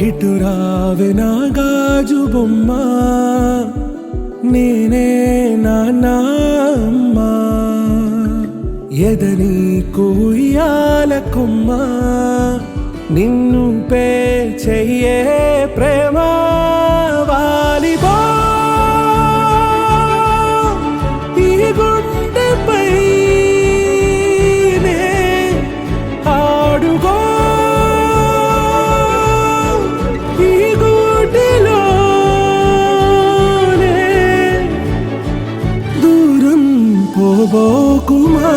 ఇటు రావే నా గాజు బొమ్మ, నేనే నాన్న అమ్మ, ఎదని కుయ్యాల కొమ్మ, నిన్ను పే చెయ్యే ప్రేమ వాలిబో ఈ గుండెపై నే ఆడుగో ఈ గుడిలోనే దూరం పోబోకుమా.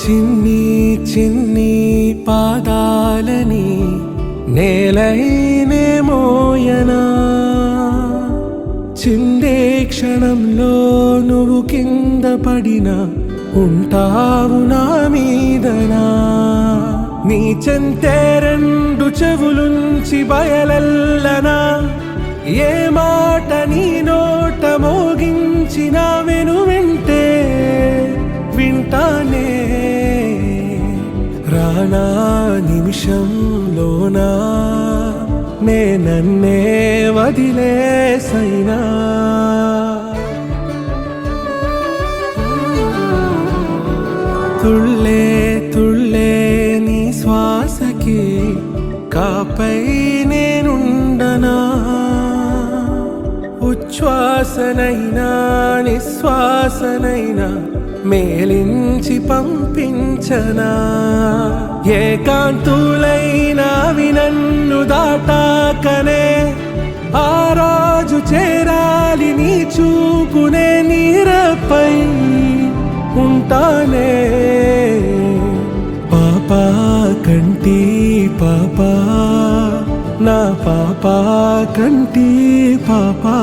చిన్ని చిన్ని పాదాలని నేలైనే మోయనా, చిందే క్షణంలో నువ్వు కింద పడినా ఉంటావు నా మీదనా. నీ చెంతే రెండు చెవులుంచి బయలెల్లనా, ఏ మాట నీ నోట మోగించిన వెను వింటే వింటానే. రానా నిమిషంలోనా నే నన్నే వదిలేసైనా, తుళ్ళే తుళ్ళే నీ శ్వాసకి కాపై నేనుండనా, ఉచ్ఛ్వాసనైనా నిశ్వాసనైనా మేలించి పంపించనా. ఏకాంతులైనా నన్ను దాటాకనే ఆ రోజు చేరాలి నీ చూపునే నీరపై ఉంటానే. పాపా కంటి పాపా నా పాపా కంటి పాపా.